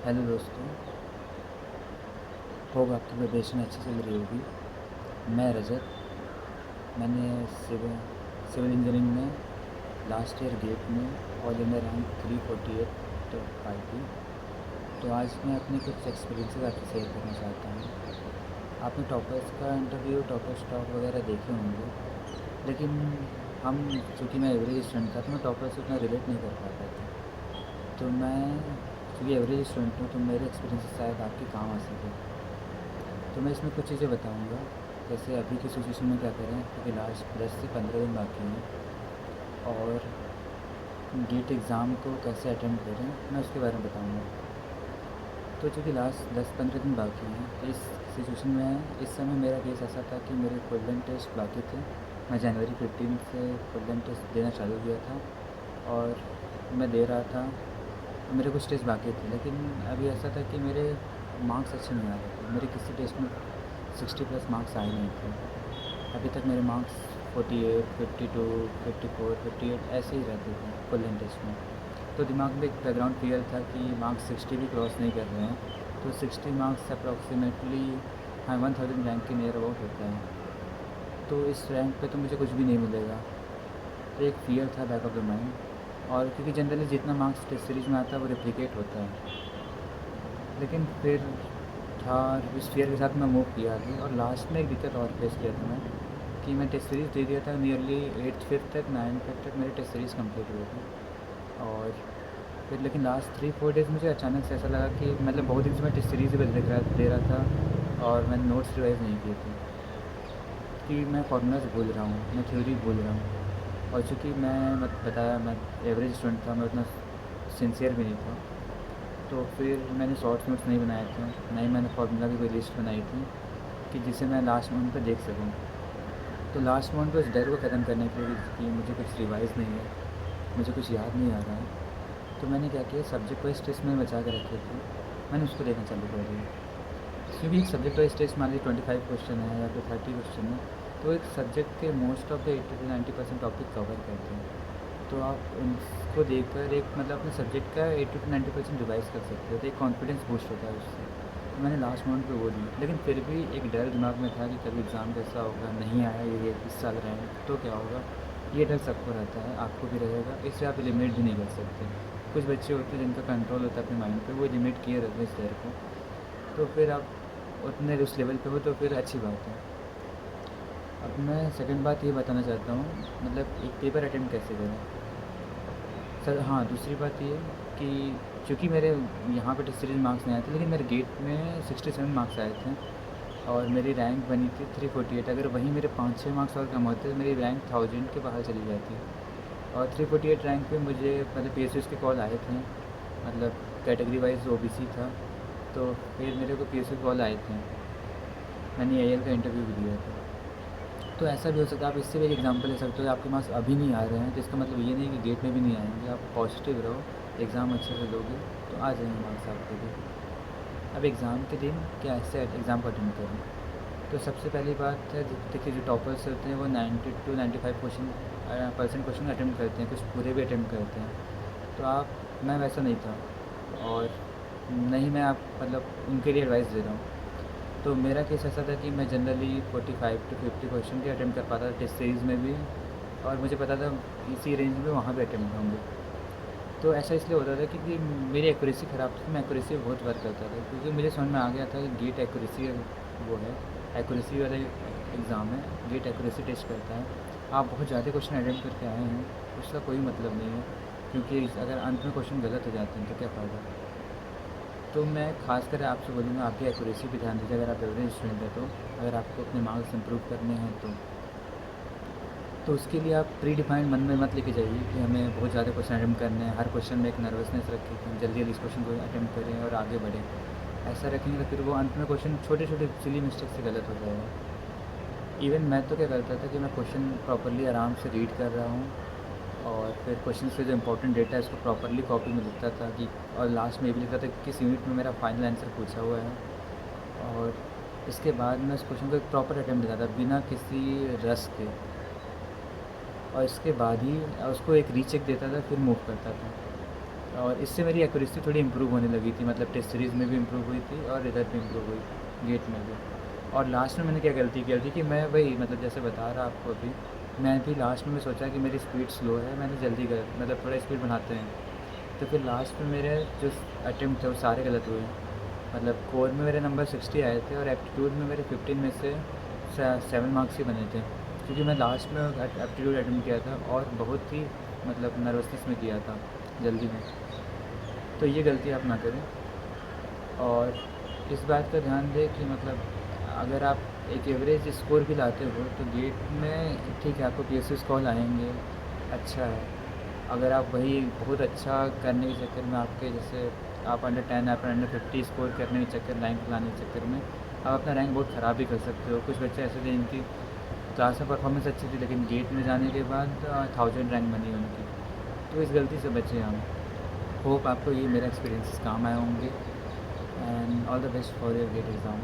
Hello दोस्तों, hope आपकी preparation अच्छी चल रही होगी। मैं रजत। मैंने सिविल सिविल इंजीनियरिंग में लास्ट ईयर गेट में ऑल इंडिया रैंक 348 पाई थी। तो आज मैं अपने कुछ एक्सपीरियंसेस आपसे शेयर करना चाहता हूँ। आपने टॉपर्स का इंटरव्यू, टॉपर्स टॉक वगैरह देखे होंगे, लेकिन हम चूँकि मैं एवरेज स्टूडेंट था तो मैं टॉपर से उतना रिलेट नहीं कर पाता था। तो मैं चूँकि एवरेज स्टूडेंट हूँ तो मेरे एक्सपीरियंसेस शायद आपके काम आ सके। तो मैं इसमें कुछ चीज़ें बताऊँगा, जैसे अभी की सिचुएशन में क्या करें, क्योंकि लास्ट 10 से 15 दिन बाकी हैं, और गेट एग्ज़ाम को कैसे अटेम्प्ट करें मैं उसके बारे में बताऊँगा। तो चूँकि लास्ट 10-15 दिन बाकी हैं, तो इस सिचुएशन में इस समय मेरा केस ऐसा था कि मेरे कोल्डन टेस्ट बाकी थे। मैं जनवरी 15 से कोल्डन टेस्ट देना चालू किया था और मैं दे रहा था। मेरे कुछ टेस्ट बाकी थे, लेकिन अभी ऐसा था कि मेरे मार्क्स अच्छे नहीं आ रहे थे। मेरे किसी टेस्ट में 60 प्लस मार्क्स आए नहीं थे। अभी तक मेरे मार्क्स 48, 52, 54, 58 ऐसे ही रहते थे कोल्डन टेस्ट में। तो दिमाग में एक बैकग्राउंड क्लियर था कि मार्क्स 60 भी क्रॉस नहीं कर रहे हैं, तो 60 मार्क्स अप्रॉक्सीमेटली, हाँ, 1000 रैंक के नियर अबाउट होता है। तो इस रैंक पे तो मुझे कुछ भी नहीं मिलेगा। तो एक फ़ियर था बैक ऑफ द माइंड। और क्योंकि जनरली जितना मार्क्स टेस्ट सीरीज़ में आता है वो रेप्लिकेट होता है, लेकिन फिर था, इस फ़ियर के साथ मैं मूव किया आगे। और लास्ट में एक दिक्कत और फेस किया था मैं, कि मैं टेस्ट सीरीज़ दे दिया था नियरली 8th 5th तक, 9th तक मेरी टेस्ट सीरीज़ कंप्लीट हुई थी। और फिर लेकिन लास्ट 3-4 डेज़ मुझे अचानक से ऐसा लगा कि मतलब बहुत दिन से मैं टेस्ट सीरीज़ ही बस दे रहा था और मैंने नोट्स रिवाइज़ नहीं किए थे, कि मैं फार्मूलाज भूल रहा हूँ, मैं थ्योरी भूल रहा हूँ। और चूँकि मैं बताया मैं एवरेज स्टूडेंट था, मैं उतना सिंसियर भी नहीं था। तो फिर मैंने शॉर्ट्स नोट्स नहीं बनाए थे, ना ही मैंने फार्मूला की कोई लिस्ट बनाई थी कि जिसे मैं लास्ट मोमेंट पे देख सकूँ। तो लास्ट मोमेंट पे उस डर को ख़त्म करने के लिए कि मुझे कुछ रिवाइज़ नहीं है, मुझे कुछ याद नहीं आ रहा है, तो मैंने क्या किया, सब्जेक्ट वाइज टेस्ट मैंने बचा के रखे थे, मैंने उसको देखना चालू कर दिया। क्योंकि एक सब्जेक्ट वाइज टेस्ट मान लीजिए 25 क्वेश्चन है या फिर 30 क्वेश्चन है, तो एक सब्जेक्ट के most of the 80 to 90% topic cover करते हैं। तो आप उनको देखकर एक मतलब अपने सब्जेक्ट का 80 to 90% रिवाइज़ कर सकते हो, तो एक कॉन्फिडेंस बूस्ट होता है उससे। तो मैंने लास्ट मोमेंट पे वो दी, लेकिन फिर भी एक डर दिमाग में था कि कभी एग्ज़ाम कैसा होगा, नहीं आया ये इस साल रैंक तो क्या होगा। ये डर सबको रहता है, आपको भी रहेगा, इसे आप एलिमिनेट भी नहीं कर सकते। कुछ बच्चे होते हैं जिनका कंट्रोल होता है अपने माइंड पे, वो एलिमिनेट किए रहते हैं इस डर को। तो फिर आप उतने उस लेवल पे हो तो फिर अच्छी बात है। अब मैं सेकंड बात ये बताना चाहता हूँ, मतलब एक पेपर अटेम्प्ट कैसे करें। सर हाँ, दूसरी बात ये कि चूँकि मेरे यहाँ पे टेस्ट सीरीज मार्क्स नहीं आए थे, लेकिन मेरे गेट में 67 मार्क्स आए थे और मेरी रैंक बनी थी 348। अगर वहीं मेरे 5-6 मार्क्स और कम होते तो मेरी रैंक 1000 के बाहर चली जाती। और 348 रैंक पे मुझे मतलब पीएसयूज़ के कॉल आए थे, मतलब कैटेगरी वाइज ओबीसी था, तो फिर मेरे को पीएसयू के कॉल आए थे। मैंने एआईएल का इंटरव्यू भी दिया था। तो ऐसा भी हो सकता है, आप इससे भी एक एग्जांपल ले सकते हो, आपके मार्क्स अभी नहीं आ रहे हैं तो इसका मतलब ये नहीं कि गेट में भी नहीं आएंगे। आप पॉजिटिव रहो, एग्ज़ाम अच्छे से दोगे तो आ जाएंगे मार्क्स आपके भी। अब एग्ज़ाम के दिन कैसे एग्ज़ाम को अटेंड करें, तो सबसे पहली बात है, देखिए जो टॉपर्स होते हैं वो 90 to 95 परसेंट क्वेश्चन अटेम्प्ट करते हैं, कुछ पूरे भी अटेम्प्ट करते हैं। तो मैं वैसा नहीं था, और नहीं मैं आप मतलब उनके लिए एडवाइस दे रहा हूँ। तो मेरा केस ऐसा था कि मैं जनरली 45 to 50 क्वेश्चन के अटेम्प्ट कर पाता था टेस्ट सीरीज़ में भी, और मुझे पता था इसी रेंज में वहाँ पे अटेम्प्ट होंगे। तो ऐसा इसलिए होता था क्योंकि मेरी एक्यूरेसी ख़राब थी, मैं एक्यूरेसी बहुत वर्क करता था, क्योंकि मुझे समझ में आ गया था कि गेट एक्यूरेसी वो है, एक्यूरेसी वाला एग्ज़ाम है, गेट एक्यूरेसी टेस्ट करता है। आप बहुत ज़्यादा क्वेश्चन अटेम्प्ट करके आए हैं, उसका कोई मतलब नहीं है, क्योंकि अगर अंत में क्वेश्चन गलत हो जाते हैं तो क्या फ़ायदा। तो मैं खासकर आपसे बोलूँगा, आपकी एक्यूरेसी पे ध्यान दीजिए अगर आप एवरेज स्टूडेंट हैं तो। अगर आपको अपने मार्क्स इंप्रूव करने हैं तो उसके लिए आप प्री डिफाइंड मन में मत लेके जाइए कि हमें बहुत ज़्यादा क्वेश्चन अटेम्प्ट करने हैं। हर क्वेश्चन में एक नर्वसनेस रखें कि हम जल्दी जल्दी इस क्वेश्चन को अटेम्प्ट करें और आगे बढ़ें। ऐसा रखेंगे तो फिर वो अंत में क्वेश्चन छोटे छोटे सिली मिस्टेक से गलत हो जाएगा। इवन मैं तो क्या करता था कि मैं क्वेश्चन प्रॉपरली आराम से रीड कर रहा हूँ, और फिर क्वेश्चन से जो इंपॉर्टेंट डेटा है उसको प्रॉपरली कॉपी में लिखता था कि, और लास्ट में ये भी लिखता था कि किस यूनिट में मेरा फाइनल आंसर पूछा हुआ है। और इसके बाद मैं उस क्वेश्चन को एक प्रॉपर अटेम्प्ट देता था बिना किसी रस के, और इसके बाद ही उसको एक रीचेक देता था, फिर मूव करता था। और इससे मेरी एक्यूरेसी थोड़ी इम्प्रूव होने लगी थी, मतलब टेस्ट सीरीज़ में भी इम्प्रूव हुई थी और इधर भी इम्प्रूव हुई, गेट में भी। और लास्ट में मैंने क्या गलती की थी कि मैं वही मतलब जैसे बता रहा आपको अभी, मैं भी लास्ट में सोचा कि मेरी स्पीड स्लो है, मैंने जल्दी कर मतलब थोड़ा स्पीड बढ़ाते हैं, तो फिर लास्ट में मेरे जो अटेम्प्ट थे वो सारे गलत हुए। मतलब कोर में मेरे नंबर 60 आए थे और एप्टीट्यूड में मेरे 15 में से 7 मार्क्स ही बने थे, क्योंकि मैं लास्ट में एप्टीट्यूड अटेम्प्ट किया था और बहुत ही मतलब नर्वसनेस में किया था, जल्दी में। तो ये गलती आप ना करें और इस बात का ध्यान दें कि मतलब अगर आप एक एवरेज स्कोर भी लाते हो तो गेट में ठीक है आपको पीएसयू कॉल आएंगे, अच्छा है। अगर आप वही बहुत अच्छा करने के चक्कर में आपके जैसे आप अंडर 10 आप अंडर 50 स्कोर करने के चक्कर रैंक लाने के चक्कर में आप अपना रैंक बहुत ख़राब भी कर सकते हो। कुछ बच्चे ऐसे थे जिनकी क्लास में परफॉर्मेंस अच्छी थी लेकिन गेट में जाने के बाद 1000 रैंक बनी उनकी, तो इस गलती से बचे हम। होप आपको ये मेरा एक्सपीरियंस काम आए होंगे and all the best for your GATE exam.